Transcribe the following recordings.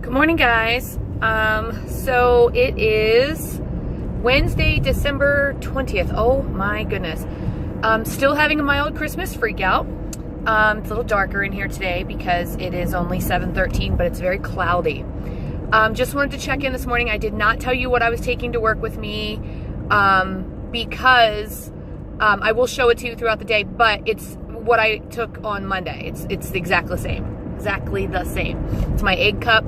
Good morning, guys. So it is Wednesday, December 20th. Oh my goodness. Still having a mild Christmas freak out. It's a little darker in here today because it is only 7:13, but it's very cloudy. Just wanted to check in this morning. I did not tell you what I was taking to work with me because I will show it to you throughout the day, but it's what I took on Monday. It's exactly the same. Exactly the same. It's my egg cup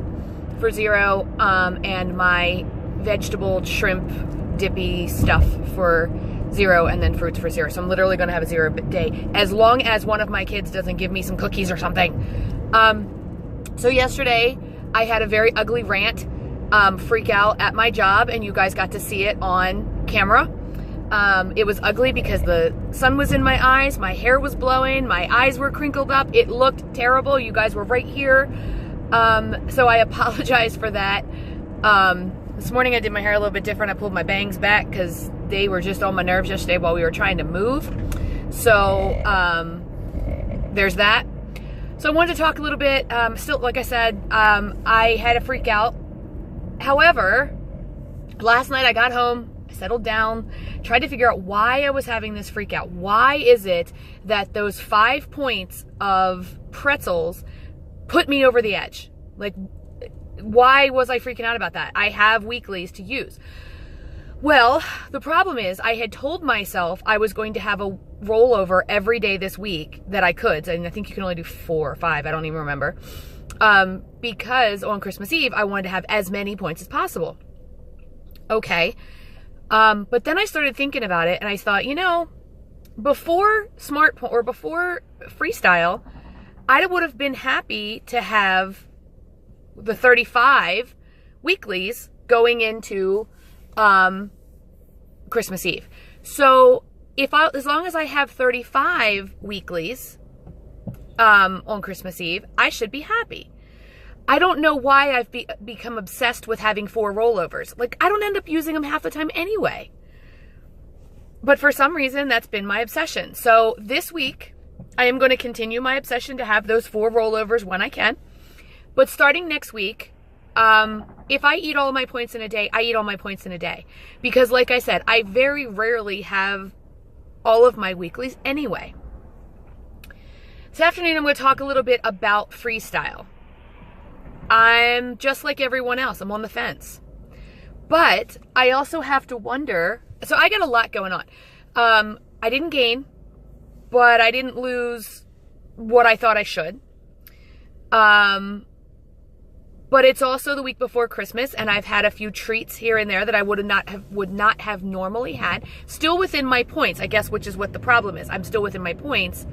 for 0 and my vegetable shrimp dippy stuff for 0 and then fruits for 0. So I'm literally going to have a 0 day as long as one of my kids doesn't give me some cookies or something. So yesterday I had a very ugly rant, freak out at my job, and you guys got to see it on camera. It was ugly because the sun was in my eyes, my hair was blowing, my eyes were crinkled up. It looked terrible. You guys were right here. So I apologize for that. This morning I did my hair a little bit different. I pulled my bangs back because they were just on my nerves yesterday while we were trying to move. So there's that. So I wanted to talk a little bit. Still, like I said, I had a freak out. However, last night I got home, I settled down, tried to figure out why I was having this freak out. Why is it that those 5 points of pretzels put me over the edge? Like, why was I freaking out about that? I have weeklies to use. Well, the problem is I had told myself I was going to have a rollover every day this week that I could. And I think you can only do 4 or 5. I don't even remember. Because on Christmas Eve, I wanted to have as many points as possible. Okay. But then I started thinking about it and I thought, you know, before before freestyle, I would have been happy to have the 35 weeklies going into Christmas Eve. So as long as I have 35 weeklies on Christmas Eve, I should be happy. I don't know why I've become obsessed with having 4 rollovers. Like, I don't end up using them half the time anyway. But for some reason, that's been my obsession. So this week, I am going to continue my obsession to have those 4 rollovers when I can. But starting next week, if I eat all of my points in a day, I eat all my points in a day. Because like I said, I very rarely have all of my weeklies anyway. This afternoon, I'm going to talk a little bit about freestyle. I'm just like everyone else. I'm on the fence. But I also have to wonder, so I got a lot going on. I didn't gain, but I didn't lose what I thought I should. But it's also the week before Christmas, and I've had a few treats here and there that I would not have normally had. Still within my points, I guess, which is what the problem is. I'm still within my points,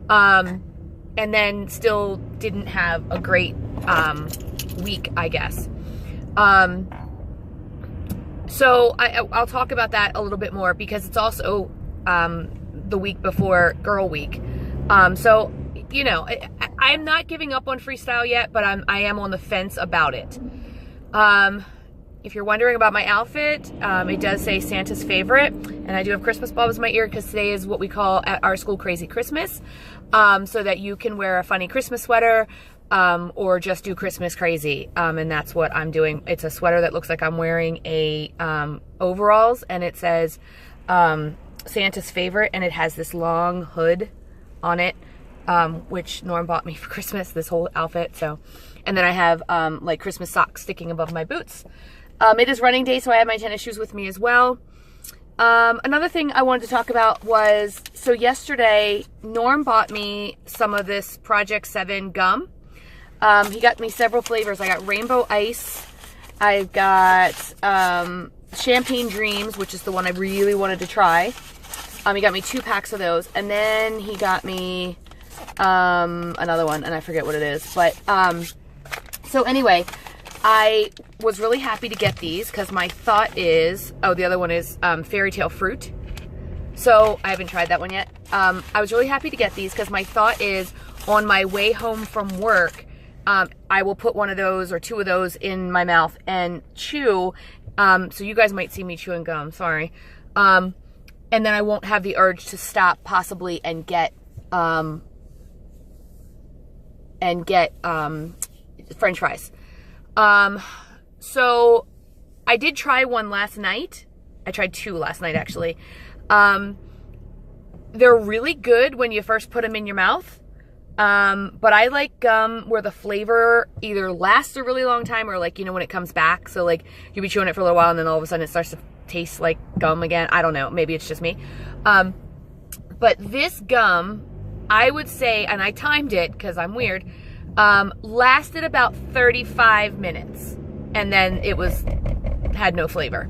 and then still didn't have a great week, I guess. So I'll talk about that a little bit more because it's also the week before Girl Week. So, you know, I'm not giving up on freestyle yet, but I am on the fence about it. If you're wondering about my outfit, it does say Santa's favorite, and I do have Christmas bulbs in my ear because today is what we call at our school Crazy Christmas, so that you can wear a funny Christmas sweater or just do Christmas crazy, and that's what I'm doing. It's a sweater that looks like I'm wearing a overalls, and it says Santa's favorite, and it has this long hood on it, which Norm bought me for Christmas, this whole outfit. So, and then I have like Christmas socks sticking above my boots. It is running day, so I have my tennis shoes with me as well. Another thing I wanted to talk about was, so yesterday Norm bought me some of this Project 7 gum. He got me several flavors. I got Rainbow Ice. I've got Champagne Dreams, which is the one I really wanted to try. He got me 2 packs of those. And then he got me another one, and I forget what it is. But, so anyway, I was really happy to get these because my thought is, oh, the other one is Fairy Tale Fruit. So I haven't tried that one yet. I was really happy to get these because my thought is on my way home from work, I will put one of those or 2 of those in my mouth and chew. So you guys might see me chewing gum, sorry. And then I won't have the urge to stop possibly and get French fries. So I did try one last night. I tried 2 last night, actually. They're really good when you first put them in your mouth. But I like gum where the flavor either lasts a really long time or like, you know, when it comes back. So like you'll be chewing it for a little while and then all of a sudden it starts to taste like gum again. I don't know. Maybe it's just me. But this gum, I would say, and I timed it because I'm weird, lasted about 35 minutes. And then it had no flavor.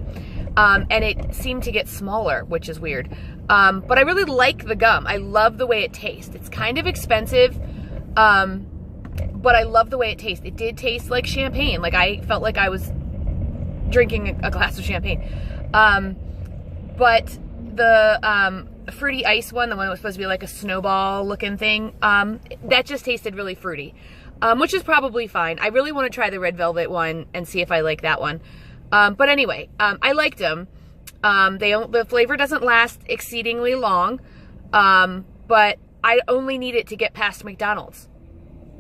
And it seemed to get smaller, which is weird. But I really like the gum. I love the way it tastes. It's kind of expensive, but I love the way it tastes. It did taste like champagne. Like I felt like I was drinking a glass of champagne. But the fruity ice one, the one that was supposed to be like a snowball looking thing, that just tasted really fruity, which is probably fine. I really want to try the red velvet one and see if I like that one. But anyway, I liked them. The flavor doesn't last exceedingly long, but I only need it to get past McDonald's.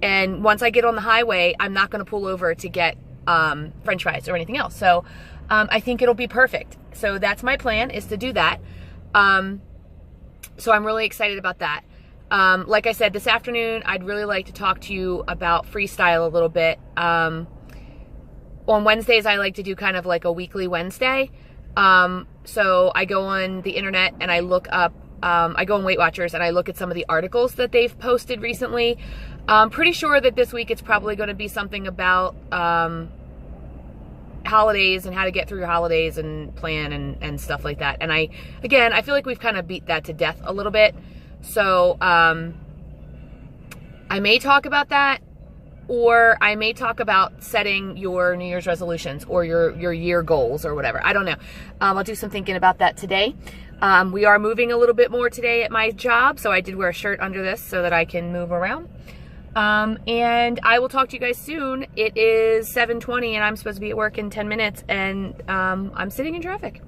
And once I get on the highway, I'm not going to pull over to get French fries or anything else. So I think it'll be perfect. So that's my plan, is to do that. So I'm really excited about that. Like I said, this afternoon, I'd really like to talk to you about freestyle a little bit. On Wednesdays, I like to do kind of like a weekly Wednesday. So I go on the internet and I look up, I go on Weight Watchers and I look at some of the articles that they've posted recently. I'm pretty sure that this week it's probably going to be something about holidays and how to get through your holidays and plan and stuff like that. And I feel like we've kind of beat that to death a little bit. So I may talk about that, or I may talk about setting your New Year's resolutions or your year goals or whatever. I don't know. I'll do some thinking about that today. We are moving a little bit more today at my job, so I did wear a shirt under this so that I can move around. And I will talk to you guys soon. It is 7:20 and I'm supposed to be at work in 10 minutes and I'm sitting in traffic.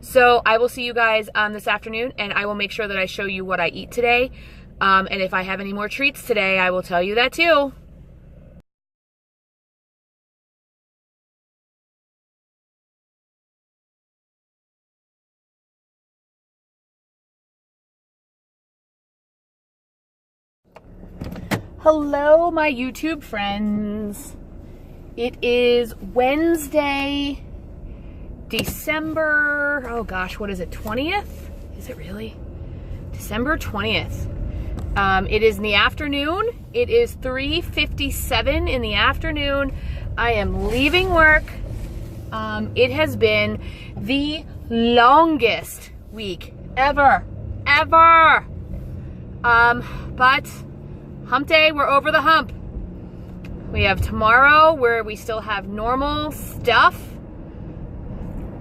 So I will see you guys this afternoon, and I will make sure that I show you what I eat today. And if I have any more treats today, I will tell you that too. Hello, my YouTube friends. It is Wednesday, December, oh gosh, what is it, 20th? Is it really? December 20th. It is in the afternoon. It is 3:57 in the afternoon. I am leaving work. It has been the longest week ever. But hump day, we're over the hump. We have tomorrow where we still have normal stuff,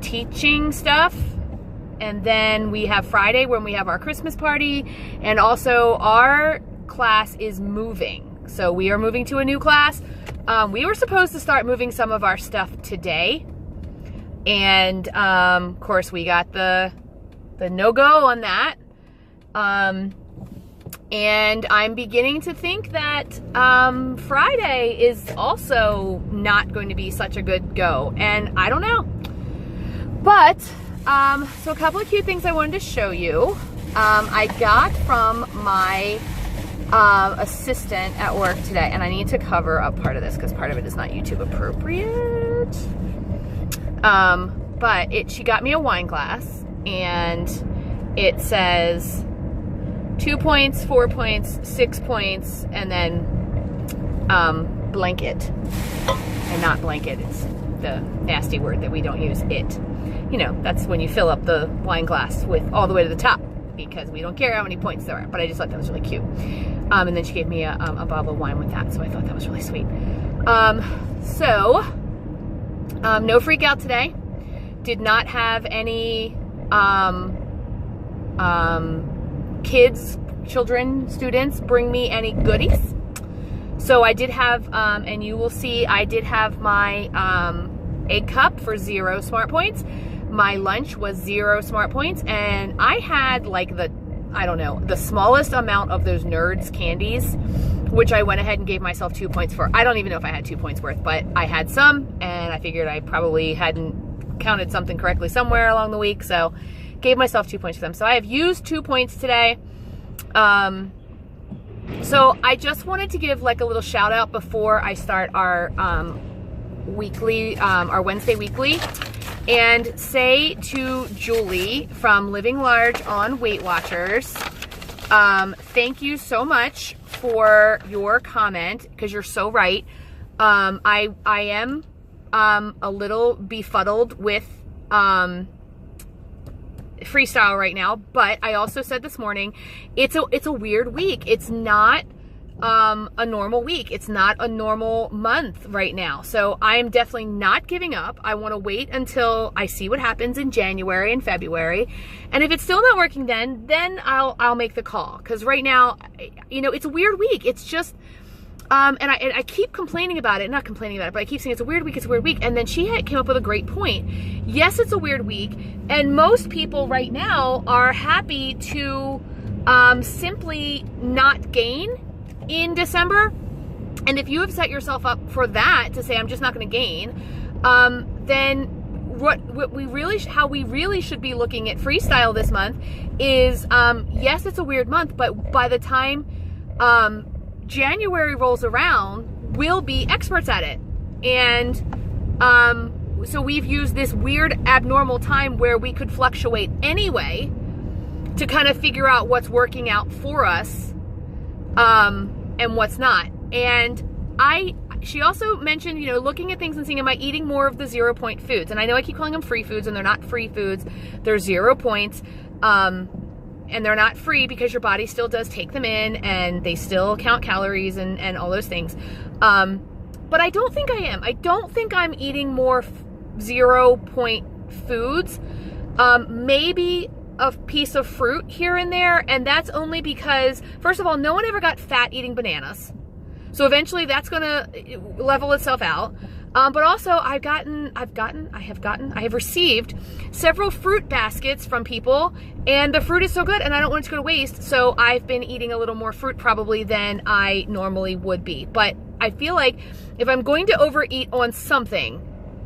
teaching stuff, and then we have Friday when we have our Christmas party, and also our class is moving. So we are moving to a new class. We were supposed to start moving some of our stuff today, and of course we got the no-go on that. And I'm beginning to think that Friday is also not going to be such a good go. And I don't know. But, so a couple of cute things I wanted to show you. I got from my assistant at work today. And I need to cover up part of this because part of it is not YouTube appropriate. But she got me a wine glass. And it says 2 points, 4 points, 6 points, and then blanket. And not blanket, it's the nasty word that we don't use, it. You know, that's when you fill up the wine glass with all the way to the top, because we don't care how many points there are. But I just thought that was really cute. And then she gave me a bottle of wine with that, so I thought that was really sweet. No freak out today. Did not have any kids, children, students bring me any goodies. So I did have, and you will see, I did have my egg cup for 0 smart points. My lunch was 0 smart points, and I had like the smallest amount of those Nerds candies which I went ahead and gave myself 2 points for. I don't even know if I had 2 points worth, but I had some, and I figured I probably hadn't counted something correctly somewhere along the week, so gave myself 2 points for them. So I have used 2 points today. So I just wanted to give like a little shout out before I start our weekly, our Wednesday weekly, and say to Julie from Living Large on Weight Watchers, thank you so much for your comment, because you're so right. I am a little befuddled with freestyle right now, but I also said this morning, it's a weird week. It's not a normal week. It's not a normal month right now. So I'm definitely not giving up. I want to wait until I see what happens in January and February. And if it's still not working then I'll make the call. Because right now, you know, it's a weird week. It's just, and I keep complaining about it, not complaining about it, but I keep saying it's a weird week, it's a weird week. And then she came up with a great point. Yes, it's a weird week. And most people right now are happy to simply not gain in December. And if you have set yourself up for that, to say, I'm just not going to gain, then how we really should be looking at freestyle this month is, yes, it's a weird month, but by the time January rolls around, we'll be experts at it. And so we've used this weird abnormal time where we could fluctuate anyway to kind of figure out what's working out for us and what's not. And she also mentioned, you know, looking at things and seeing, am I eating more of the 0 point foods? And I know I keep calling them free foods, and they're not free foods. They're 0 points. And they're not free because your body still does take them in, and they still count calories and all those things. But I don't think I am. I don't think I'm eating more 0 point foods. Maybe a piece of fruit here and there, and that's only because, first of all, no one ever got fat eating bananas. So eventually that's gonna level itself out. But also I have received several fruit baskets from people, and the fruit is so good and I don't want it to go to waste. So I've been eating a little more fruit probably than I normally would be. But I feel like if I'm going to overeat on something,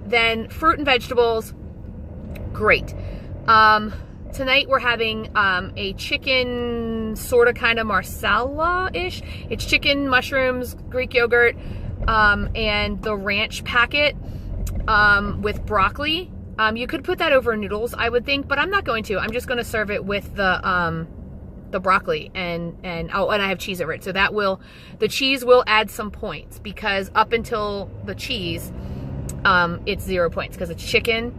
then fruit and vegetables, great. Tonight we're having a chicken sort of kind of marsala-ish. It's chicken, mushrooms, Greek yogurt, and the ranch packet with broccoli. You could put that over noodles, I would think, but I'm not going to. I'm just going to serve it with the broccoli, and I have cheese over it. So the cheese will add some points, because up until the cheese, it's 0 points, because it's chicken,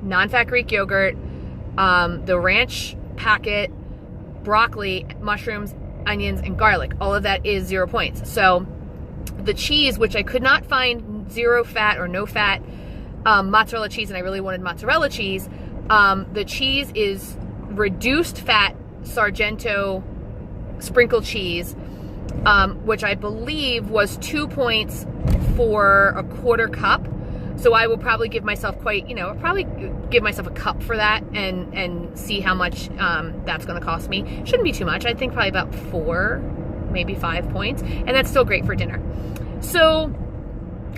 non-fat Greek yogurt, the ranch packet, broccoli, mushrooms, onions, and garlic. All of that is 0 points. So the cheese, which I could not find 0 fat or no fat mozzarella cheese, and I really wanted mozzarella cheese, the cheese is reduced fat Sargento sprinkled cheese, which I believe was 2 points for a quarter cup. So I will probably give myself probably give myself a cup for that, and see how much that's going to cost me. Shouldn't be too much. I think probably about 4, maybe 5 points, and that's still great for dinner. So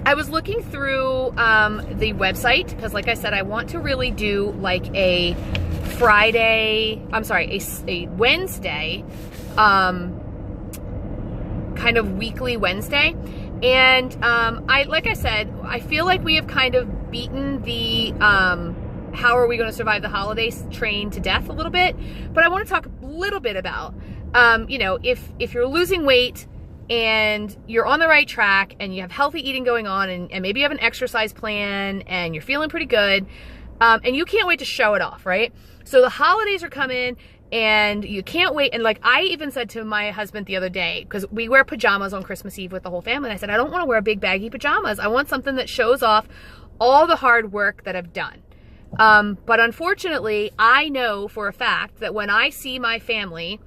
I was looking through the website, because like I said, I want to really do like a Wednesday, kind of weekly Wednesday. And like I said, I feel like we have kind of beaten the how are we going to survive the holidays train to death a little bit. But I want to talk a little bit about, you know, if you're losing weight and you're on the right track and you have healthy eating going on, and maybe you have an exercise plan and you're feeling pretty good, and you can't wait to show it off, right? So the holidays are coming, and you can't wait. And like I even said to my husband the other day, because we wear pajamas on Christmas Eve with the whole family, and I said, I don't want to wear big baggy pajamas. I want something that shows off all the hard work that I've done. But unfortunately, I know for a fact that when I see my family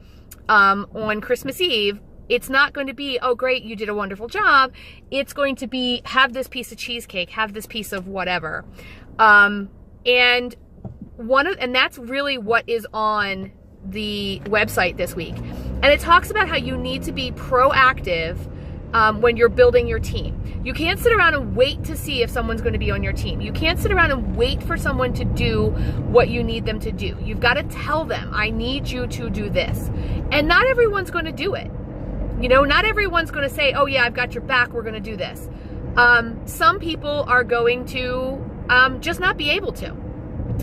on Christmas Eve, it's not going to be, oh great, you did a wonderful job. It's going to be, have this piece of cheesecake, have this piece of whatever. And that's really what is on the website this week. And it talks about how you need to be proactive when you're building your team. You can't sit around and wait to see if someone's going to be on your team. You can't sit around and wait for someone to do what you need them to do. You've got to tell them, I need you to do this. And not everyone's going to do it. You know, not everyone's going to say, oh yeah, I've got your back, we're going to do this. Some people are going to just not be able to.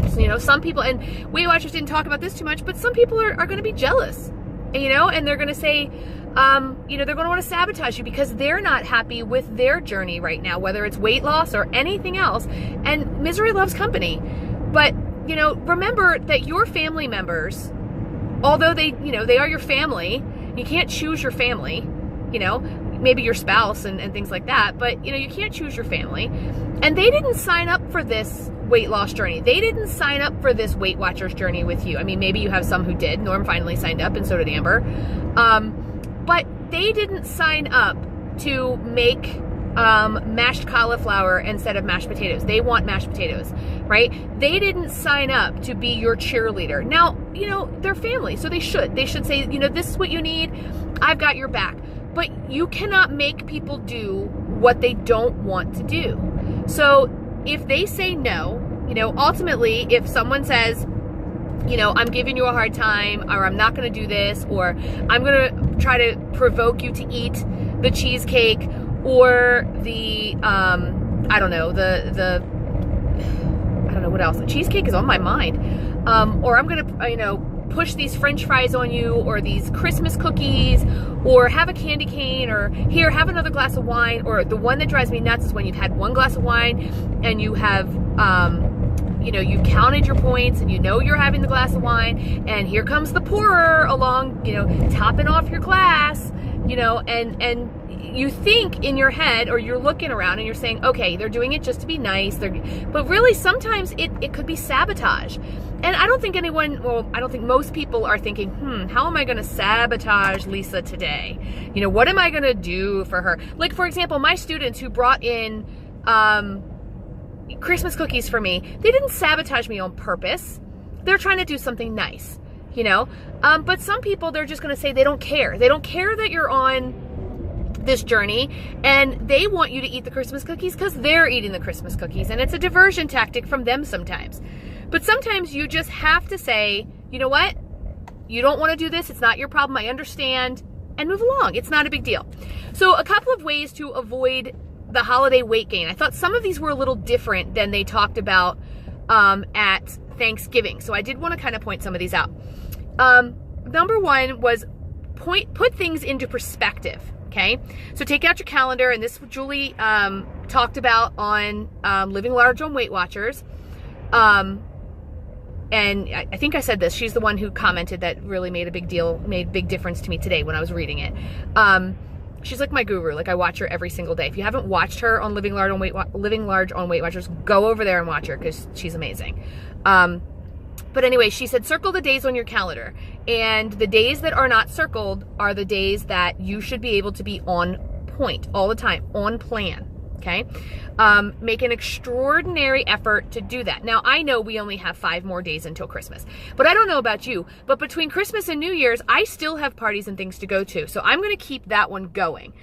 So, you know, some people, and Weight Watchers didn't talk about this too much, but some people are going to be jealous, you know, and they're going to say, you know, they're going to want to sabotage you because they're not happy with their journey right now, whether it's weight loss or anything else. And misery loves company. But, you know, remember that your family members, although they, you know, they are your family, you can't choose your family, you know, maybe your spouse and things like that, but, you know, you can't choose your family. And they didn't sign up for this weight loss journey. They didn't sign up for this Weight Watchers journey with you. I mean, maybe you have some who did. Norm finally signed up, and so did Amber. But they didn't sign up to make mashed cauliflower instead of mashed potatoes. They want mashed potatoes, right? They didn't sign up to be your cheerleader. Now, you know, they're family, so they should. They should say, you know, this is what you need. I've got your back. But you cannot make people do what they don't want to do. So if they say no, you know, ultimately, if someone says, you know, I'm giving you a hard time, or I'm not going to do this, or I'm going to try to provoke you to eat the cheesecake, or the, I don't know, I don't know what else. The cheesecake is on my mind. Or I'm going to, you know, push these French fries on you, or these Christmas cookies, or have a candy cane, or here, have another glass of wine. Or the one that drives me nuts is when you've had one glass of wine and you have, you know, you've counted your points and you know you're having the glass of wine, and here comes the pourer along, you know, topping off your glass, you know, and you think in your head, or you're looking around and you're saying, okay, they're doing it just to be nice. But really, sometimes it could be sabotage. And I don't think anyone, well, I don't think most people are thinking, how am I going to sabotage Lisa today? You know, what am I going to do for her? Like, for example, my students who brought in Christmas cookies for me, they didn't sabotage me on purpose. They're trying to do something nice, you know? But some people, they're just going to say they don't care. They don't care that you're on this journey, and they want you to eat the Christmas cookies because they're eating the Christmas cookies, and it's a diversion tactic from them sometimes. But sometimes you just have to say, you know what? You don't want to do this. It's not your problem. I understand. And move along. It's not a big deal. So a couple of ways to avoid the holiday weight gain. I thought some of these were a little different than they talked about at Thanksgiving. So I did want to kind of point some of these out. Number one was put things into perspective. Okay, so take out your calendar, and this is what Julie talked about on Living Large on Weight Watchers. And I think I said this. She's the one who commented that really made a big deal, made big difference to me today when I was reading it. She's like my guru. Like, I watch her every single day. If you haven't watched her on Living Large on Weight Watchers, go over there and watch her because she's amazing. But anyway, she said, circle the days on your calendar. And the days that are not circled are the days that you should be able to be on point all the time, on plan. Okay? Make an extraordinary effort to do that. Now, I know we only have 5 more days until Christmas, but I don't know about you, but between Christmas and New Year's, I still have parties and things to go to. So I'm going to keep that one going.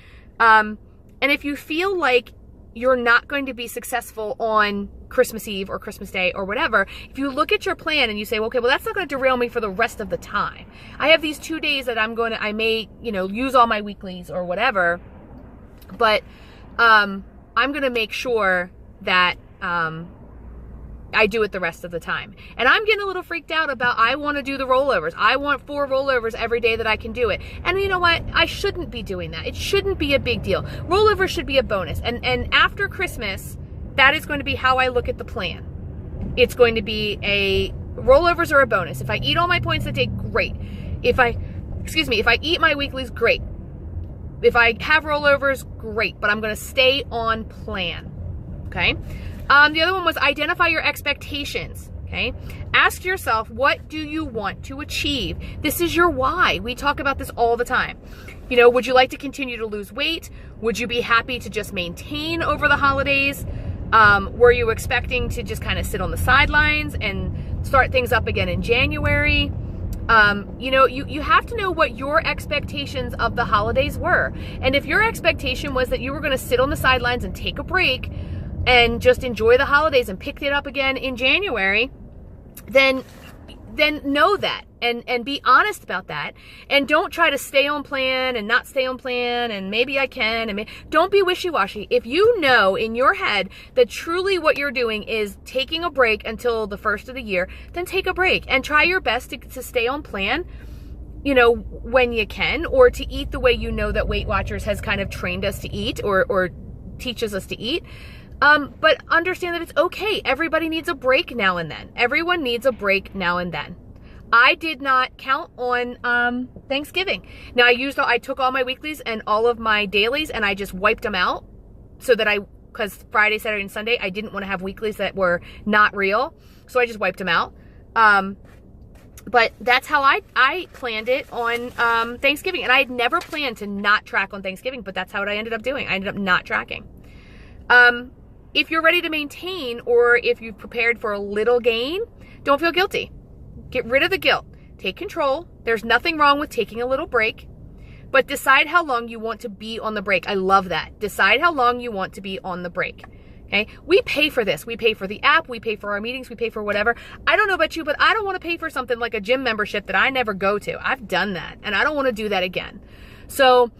And if you feel like you're not going to be successful on Christmas Eve or Christmas Day or whatever, if you look at your plan and you say, well, okay, well, that's not going to derail me for the rest of the time. I have these 2 days that I may, you know, use all my weeklies or whatever, but, I'm going to make sure that I do it the rest of the time. And I'm getting a little freaked out about, I want to do the rollovers. I want 4 rollovers every day that I can do it. And you know what? I shouldn't be doing that. It shouldn't be a big deal. Rollovers should be a bonus. And after Christmas, that is going to be how I look at the plan. It's going to be rollovers are a bonus. If I eat all my points that day, great. If I eat my weeklies, great. If I have rollovers, great, but I'm going to stay on plan, okay? The other one was identify your expectations, okay? Ask yourself, what do you want to achieve? This is your why. We talk about this all the time. You know, would you like to continue to lose weight? Would you be happy to just maintain over the holidays? Were you expecting to just kind of sit on the sidelines and start things up again in January? You know, you have to know what your expectations of the holidays were. And if your expectation was that you were going to sit on the sidelines and take a break and just enjoy the holidays and pick it up again in January, then know that and be honest about that, and don't try to stay on plan and not stay on plan and maybe I can, and don't be wishy-washy. If you know in your head that truly what you're doing is taking a break until the first of the year, then take a break and try your best to stay on plan, you know, when you can, or to eat the way you know that Weight Watchers has kind of trained us to eat, or teaches us to eat. But understand that it's okay. Everybody needs a break now and then. Everyone needs a break now and then. I did not count on Thanksgiving. Now I took all my weeklies and all of my dailies and I just wiped them out so that because Friday, Saturday, and Sunday, I didn't want to have weeklies that were not real. So I just wiped them out. But that's how I planned it on Thanksgiving. And I had never planned to not track on Thanksgiving, but that's how I ended up doing. I ended up not tracking. If you're ready to maintain, or if you've prepared for a little gain, don't feel guilty. Get rid of the guilt. Take control. There's nothing wrong with taking a little break, but decide how long you want to be on the break. I love that. Decide how long you want to be on the break. Okay? We pay for this. We pay for the app. We pay for our meetings. We pay for whatever. I don't know about you, but I don't want to pay for something like a gym membership that I never go to. I've done that, and I don't want to do that again. So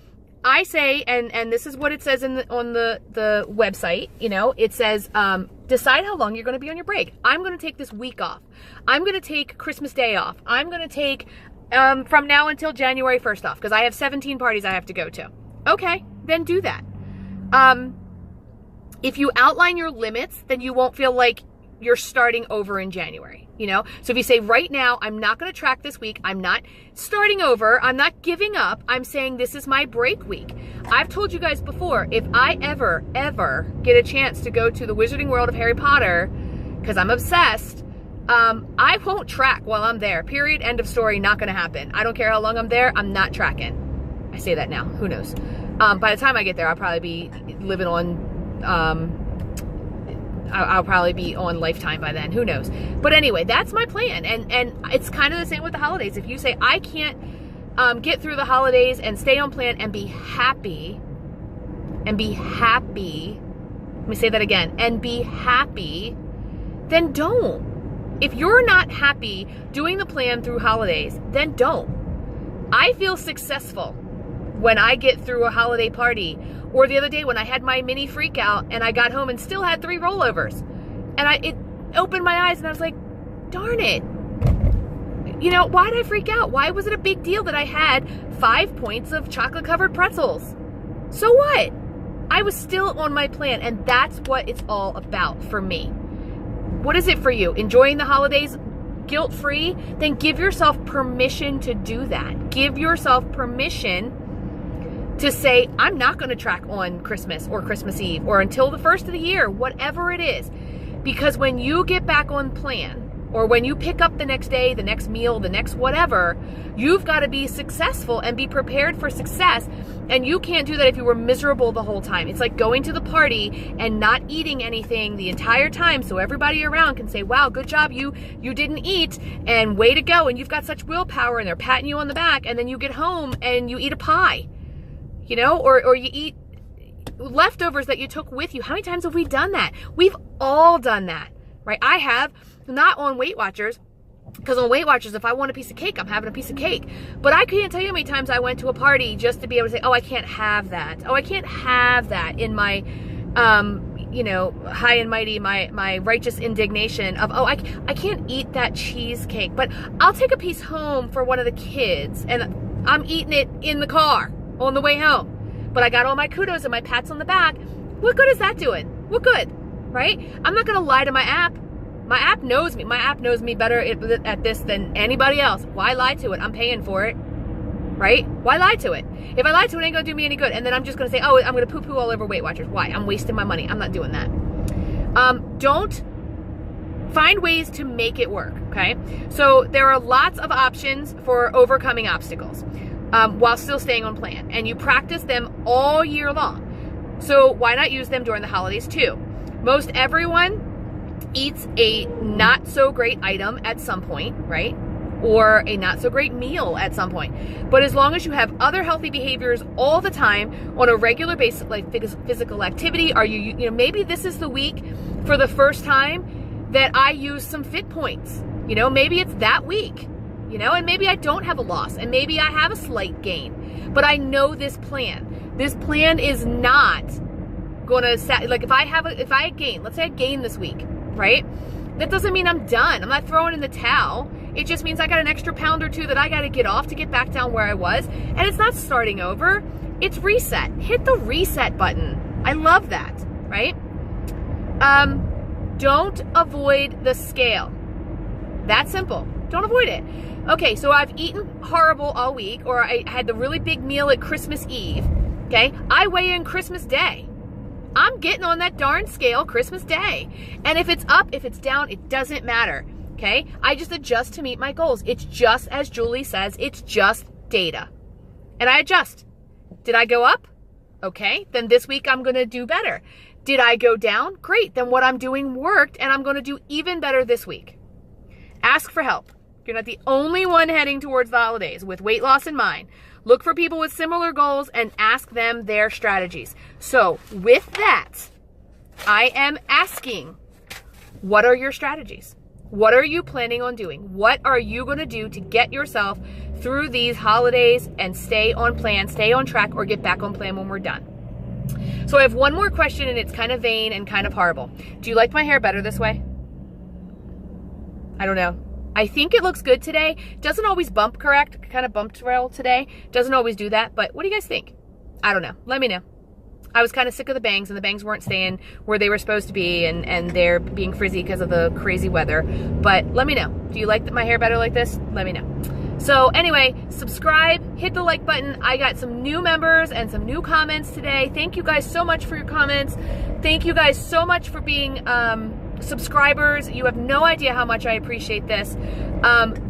I say, and this is what it says on the website, you know, it says, decide how long you're going to be on your break. I'm going to take this week off. I'm going to take Christmas Day off. I'm going to take, from now until January 1st off, because I have 17 parties I have to go to. Okay, then do that. If you outline your limits, then you won't feel like you're starting over in January, you know? So if you say, right now, I'm not going to track this week. I'm not starting over. I'm not giving up. I'm saying this is my break week. I've told you guys before, if I ever get a chance to go to the Wizarding World of Harry Potter, because I'm obsessed, I won't track while I'm there. Period. End of story. Not going to happen. I don't care how long I'm there. I'm not tracking. I say that now. Who knows? By the time I get there, I'll probably be living on, I'll probably be on Lifetime by then. Who knows? But anyway, that's my plan. And it's kind of the same with the holidays. If you say, I can't get through the holidays and stay on plan and be happy, let me say that again, and be happy, then don't. If you're not happy doing the plan through holidays, then don't. I feel successful when I get through a holiday party. Or the other day when I had my mini freak out and I got home and still had 3 rollovers. And it opened my eyes and I was like, darn it. You know, why did I freak out? Why was it a big deal that I had 5 points of chocolate covered pretzels? So what? I was still on my plan, and that's what it's all about for me. What is it for you? Enjoying the holidays guilt-free? Then give yourself permission to do that. Give yourself permission to say, I'm not going to track on Christmas or Christmas Eve or until the first of the year, whatever it is. Because when you get back on plan, or when you pick up the next day, the next meal, the next whatever, you've got to be successful and be prepared for success. And you can't do that if you were miserable the whole time. It's like going to the party and not eating anything the entire time so everybody around can say, wow, good job, you didn't eat, and way to go, and you've got such willpower, and they're patting you on the back, and then you get home and you eat a pie. You know, or you eat leftovers that you took with you. How many times have we done that? We've all done that, right? I have, not on Weight Watchers, because on Weight Watchers, if I want a piece of cake, I'm having a piece of cake. But I can't tell you how many times I went to a party just to be able to say, oh, I can't have that. Oh, I can't have that in my, you know, high and mighty, my righteous indignation of, oh, I can't eat that cheesecake, but I'll take a piece home for one of the kids, and I'm eating it in the car on the way home. But I got all my kudos and my pats on the back. What good is that doing? What good, right? I'm not going to lie to my app. My app knows me. My app knows me better at this than anybody else. Why lie to it? I'm paying for it, right? Why lie to it? If I lie to it, it ain't going to do me any good. And then I'm just going to say, oh, I'm going to poo-poo all over Weight Watchers. Why? I'm wasting my money. I'm not doing that. Don't find ways to make it work, okay? So there are lots of options for overcoming obstacles. While still staying on plan. And you practice them all year long. So why not use them during the holidays too? Most everyone eats a not so great item at some point, right? or a not so great meal at some point. But as long as you have other healthy behaviors all the time on a regular basis, like physical activity, maybe this is the week for the first time that I use some fit points. Maybe it's that week, and maybe I don't have a loss, and maybe I have a slight gain, but I know this plan. This plan is not gonna if I gain, let's say I gain this week, right? That doesn't mean I'm done. I'm not throwing in the towel. It just means I got an extra pound or two that I got to get off to get back down where I was. And it's not starting over. It's reset. Hit the reset button. I love that, right? Don't avoid the scale. That's simple. Don't avoid it. Okay, so I've eaten horrible all week, or I had the really big meal at Christmas Eve. Okay, I weigh in Christmas Day. I'm getting on that darn scale Christmas Day. And if it's up, if it's down, it doesn't matter. Okay? I just adjust to meet my goals. It's just, as Julie says, it's just data. And I adjust. Did I go up? Okay, then this week I'm going to do better. Did I go down? Great. Then what I'm doing worked, and I'm going to do even better this week. Ask for help. You're not the only one heading towards the holidays with weight loss in mind. Look for people with similar goals and ask them their strategies. So with that, I am asking, what are your strategies? What are you planning on doing? What are you going to do to get yourself through these holidays and stay on plan, stay on track, or get back on plan when we're done? So I have one more question, and it's kind of vain and kind of horrible. Do you like my hair better this way? I don't know. I think it looks good today. Doesn't always bump correct. Kind of bumped well today. Doesn't always do that. But what do you guys think? I don't know. Let me know. I was kind of sick of the bangs, and the bangs weren't staying where they were supposed to be, and they're being frizzy because of the crazy weather. But let me know. Do you like my hair better like this? Let me know. So anyway, subscribe, hit the like button. I got some new members and some new comments today. Thank you guys so much for your comments. Thank you guys so much for being subscribers. You have no idea how much I appreciate this.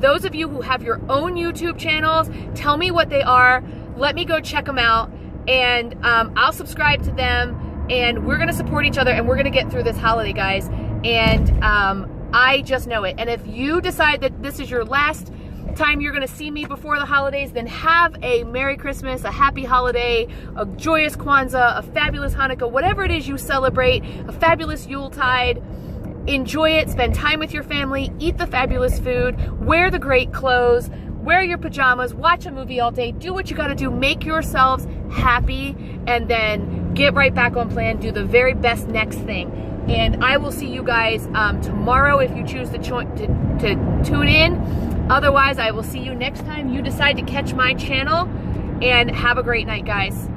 Those of you who have your own YouTube channels, tell me what they are. Let me go check them out, and I'll subscribe to them, and we're gonna support each other, and we're gonna get through this holiday, guys. And I just know it. And if you decide that this is your last time you're gonna see me before the holidays, then have a Merry Christmas, a Happy Holiday, a joyous Kwanzaa, a fabulous Hanukkah, whatever it is you celebrate, a fabulous Yuletide. Enjoy it, spend time with your family, eat the fabulous food, wear the great clothes, wear your pajamas, watch a movie all day, do what you gotta do, make yourselves happy, and then get right back on plan, do the very best next thing. And I will see you guys tomorrow if you choose to tune in. Otherwise, I will see you next time you decide to catch my channel, and have a great night, guys.